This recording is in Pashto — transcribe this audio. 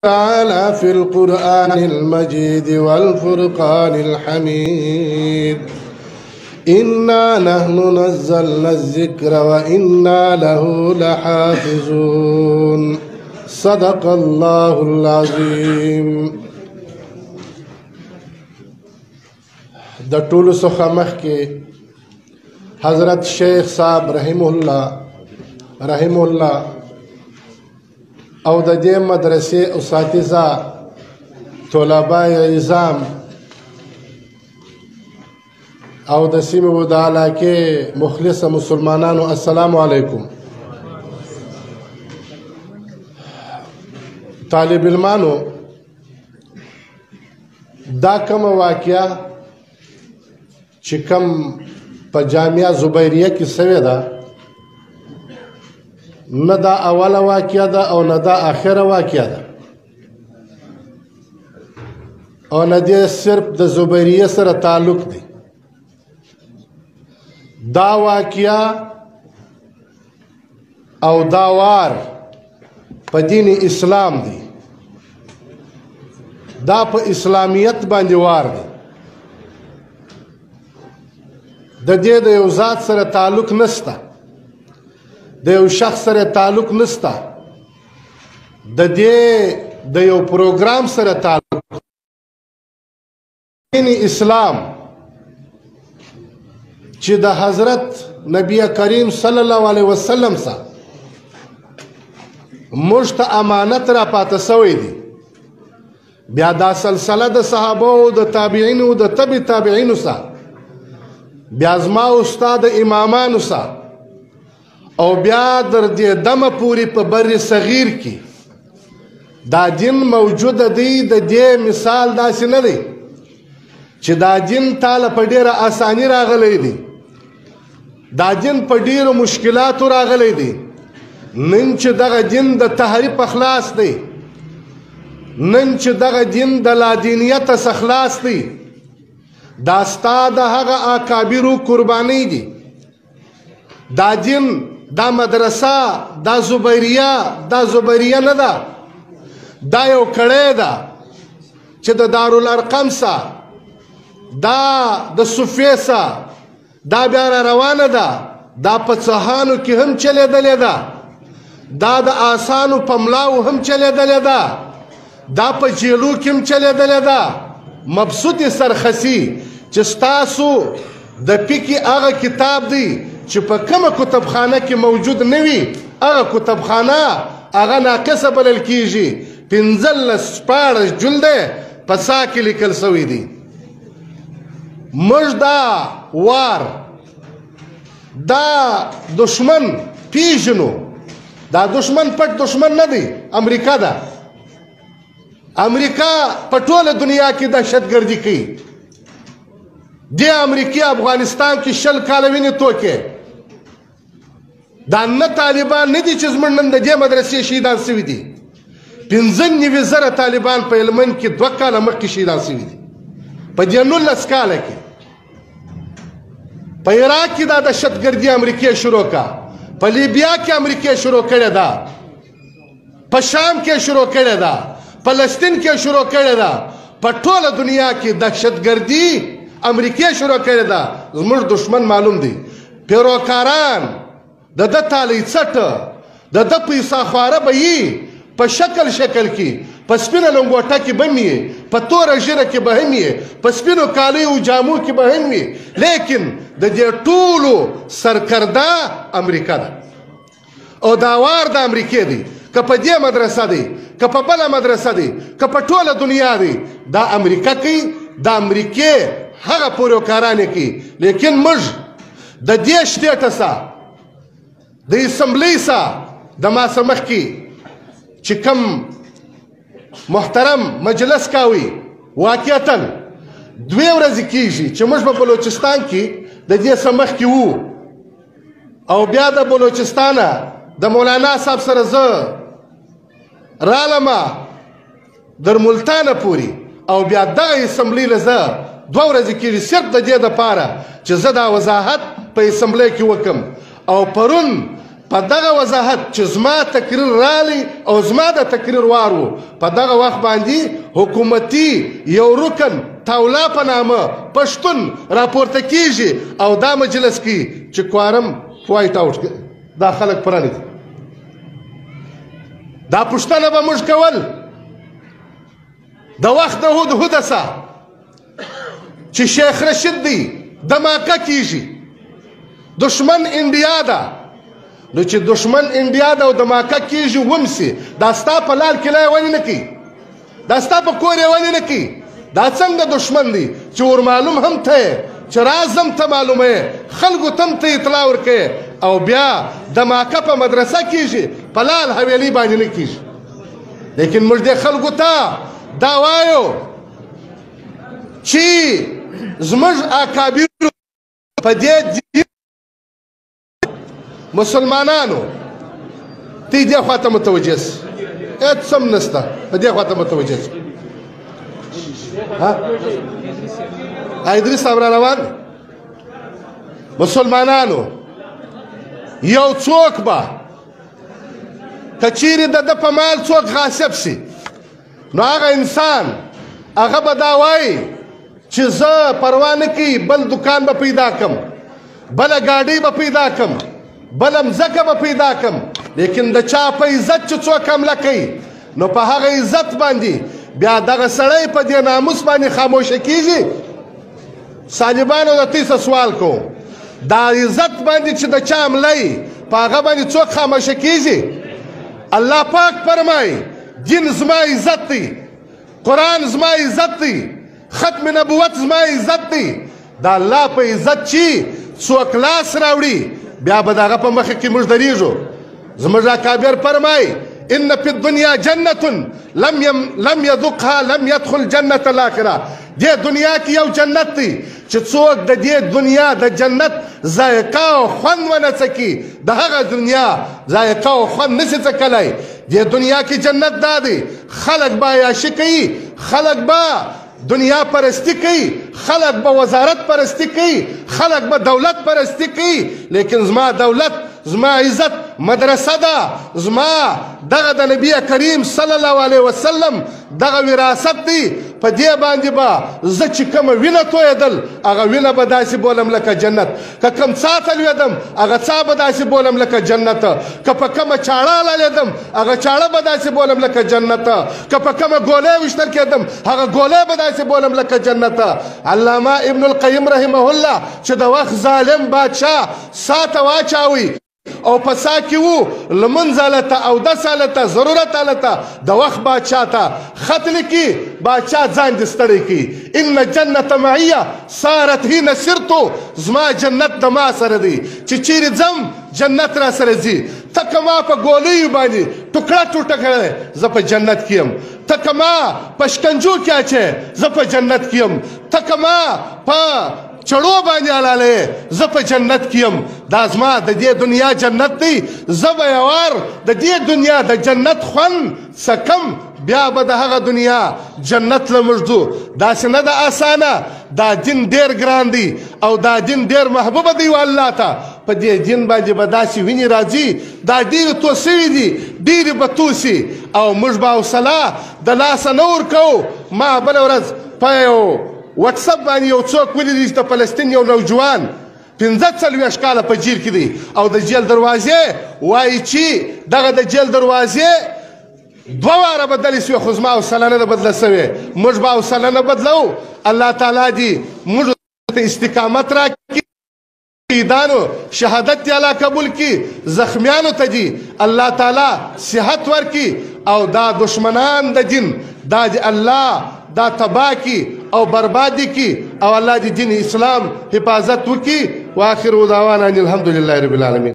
تعالى في القرآن المجيد والفرقان الحميد إنا نحن نزلنا الذكر وإنا له لحافظون صدق الله العظيم. د ټولو څخه مخکې حضرت شیخ صاحب رحیم الله او د دې مدرسې اساتذه طلبای عظام او د سیمې و د علاقې مخلص مسلمانانو السلام علیکم. طالب علمانو دا کوم واقعه چې کوم په جامعہ زبیریہ کې سوی ده نه دا اوله واقعه ده او نه دا آخره واقعه ده او نه دې صرف د زبیریہ سره تعلق دی. دا واقعه او دا وار په دین اسلام دی، دا په اسلامیت باندې وار دی. د دې د یو ذات سره تعلق نشته، د یو شخص سره تعلق نشته، د دې د یو پروګرام سره تعلق. دین اسلام چې د حضرت نبی کریم صلی الله علیه وسلم سره موږ ته امانت را پاته سوی دی، بیا دا سلسله د صحابه او د تابعینو او د تبع تابعینو سره، بیا زما استاد امامانو سره، او بیا در دې دمه پوری په بر صغیر کې دا دین موجوده دی. د دې مثال داسې نه دی چې دا دین تاله په ډیره اسانی راغلی دی، دا دین په ډیرو مشکلاتو راغلی دی. نن چې دغه دین د تحریف خلاص دی، نن چې دغه دین د لادینیت څخه خلاص دی، دا ستا د هغه اکابرو قربانی دي. دا دین، دا مدرسه، دا زبیریہ نه ده، دا یو کړی ده چې د دارالارقم سره، دا د صوفیې سره، دا بیا را روانه ده، دا په څهانو کې هم چلیدلې ده، دا د آسانو په ملاو هم چلیدلې ده، دا په جیلو کې هم چلیدلې ده. مبسوط سرخسی چې ستاسو د پیکي هغه کتاب دی چې په کومه کتابخانه کې موجود نه وي، هغه کتابخانه هغه ناقصه بلل کیږي. 15 جلده په سا کې لیکل سوی دی. موږ دا وار دا دشمن پیژنو. دا دشمن پټ دشمن نه دی، امریکا ده. امریکا په ټوله دنیا کې دهشتګردي کوي. د امریکا افغانستان کې 20 کاله وینې توکې. دا نه طالبان نه دي چې زموږ نن د دې مدرسې شهیدان سوي دي. 95,000 طالبان په هلمند کې 2 کاله مخکې شهیدان سوي دي. په دې 19 کاله کې په عراق کې دا دهشتګردي امریکا شروع کړه، په لیبیا کې امریکا شروع کړې ده، په شام کې شروع کړې ده، فلسطین کې شروع کړې ده، په ټوله دنیا کې دهشتګردي امریکا شروع کړې ده. زموږ دشمن معلوم دی. پیروکاران د ده تالی څټه، د ده پیسه خواره به یي، په شکل کې، په سپینه لنګوټه کې به هم یې، په توره ژیره کې به هم یې، په سپینو کالیو جامو کې به هم وي، لیکن د دې ټولو سرکرده امریکا ده. او دا وار د امریکې دی، که په دې مدرسه دی، که په بله مدرسه دی، که په ټوله دنیا دی، دا امریکا کوي، دا امریکې هغه پیروکاران کوي. لیکن موږ د دې شټیټه سره، د اسمبلۍ سره، د ما څه مخکې چې کوم محترم مجلس کاوي، واقعتا 2 ورځې کېږي چې موږ په بلوچستان کې د دې څه مخکې وو، او بیا د بلوچستانه د مولانا صاحب سره زه رالمه در ملتانه پورې، او بیا دغه اسمبلۍ له زه 2 ورځې کېږي صرف د دې دپاره چې زه دا وضاحت په اسمبلۍ کې وکړم. او پرون په دغه وضاحت چې زما تقریر رالی او زما د تقریر وار و په دغه وخت باندې حکومتي یو رکن تولا په نامه پښتون راپورته کیږي او دا مجلس کې چې کوارم وایټ آوټ دا خلک پرانیدي دا پوښتنه به موږ کول د وخت د هدهده سه چې شیخ رشید دی دماکه کیږي دشمن انډیا ده نو چې دشمن انډیا ده او دماکه کیږي ومسي دا ستا په لار کلی ولې نه کوي دا ستا په کور یې ولې نه کوي دا څنګه دشمن دی چې ور معلوم هم ته یې چې راز هم ته معلومه یې خلکو ته هم ته اطلاع ورکوې او بیا دماکه په مدرسه کیږي په لال حویلي باندې نه کیږي لیکن موږ دې خلکو ته دا وایو چې زموږ اکابرو په دې مسلمانانو تی دې خواته متوجه سي هېڅ هم نشته په دې خواته متوجه سي ادریس صاحب را روان مسلمانانو یو څوک به که چیرې د ده په مال څوک غاصب سي نو هغه انسان هغه به دا وایي چې زه پروا نه کوي بل دکان به پیدا کم بله ګاډۍ به پیدا کم بله مځکه به پیدا کم لیکن د چا په عزت چې څوک حمله کوي نو په هغه عزت باندې بیا دغه سړی په دې ناموس باندې خاموشه کیږي صاحبانو د تیسه سوال کوم دا عزت باندې چې د چا حمله یي په هغه باندې څوک خاموشه کیږي الله پاک فرمایي دین زما عزت دی قرآن زما عزت دی ختم نبوت زما عزت دی دا الله په عزت چې څوک لاس راوړي بیا به د هغه په مخې کې موږ درېږو زموږ اکابر فرمایي ان فی الدنیا جنة لم یذقها لم یدخل جنة الاخره دې دنیا کې یو جنت دی چې څوک د دې دنیا د جنت ذایقه او خوند ونه څکي د هغه دنیا ذایقه او خوند نشي څکلی دې دنیا کې جنت دا دی خلک به عیاشي کوي خلک به دنیا پرستی کوي خلک به وزارت پرستی کوي خلک به دولت پرستی کوي لیکن زما دولت زما عزت مدرسه ده زما دغه د نبی کریم صلی الله علیه وسلم دغه وراثت دی په دې باندې به زه چې کومه وینه تویدل هغه وینه به داسې بولم لکه جنت که کوم څا ته لوېدم هغه څا به داسې بولم لکه جنت که په کومه چاړه لالېدم هغه چاړه به داسې بولم لکه جنت که په کومه ګولۍ ویشتل کېدم هغه ګولۍ به داسې بولم لکه جنت علامه ابن القیم رحمه الله چې د وخت ظالم بادشاه سا ته واچاوي او په سا کې وو لمونځ هلته اودس هلته ضرورت هلته د وخت بادشاه ته خط لیکي بادشاه ځان دې ستړی کړي ان جنت معیه صارت حین سرتو زما جنت د ما سره دی چې چیرې ځم جنت را سره ځي ته که ما په ګولیو باندې ټوکړه ټوټه کړی زه په جنت کې یم ته که ما په شکنجو کې اچی زه په جنت کې یم ته که ما په چړو باندې حلالې زه په جنت کې یم دا زما د دې دنیا جنت دی زه به یوار د دې دنیا د جنت خوند څکم بیا به د هغه دنیا جنت له موږ ځو داسې نه ده اسانه دا دین ډېر ګران دی او دا دین ډېر محبوبه دی الله ته په دې دین باندې به داسې وینې راځي دا ډېرې تو سوي دي ډېرې به توسي او موږ به حوصله د لاسه نه ورکوو ما بله ورځ په یو واتساپ باندې یو څوک ولیدي چې د فلسطین یو نوجوان 45 کاله په جیل کې دی او د جیل دروازې وایي چې دغه د جیل دروازې 2 واره بدلې سوې خو زما حوصله نه ده بدله سوې موږ به حوصله نه بدلو الله تعالی دې موږ ته استقامت راکړي شهیدانو شهادت دې الله قبول کړي زخمیانو ته دې الله تعالی صحت ورکړي او دا دشمنان د دین دا دې الله دا تباہ کی او بربادی کی او الله دې دین اسلام حفاظت وکړي واخر دعوانا ان الحمد لله رب العالمین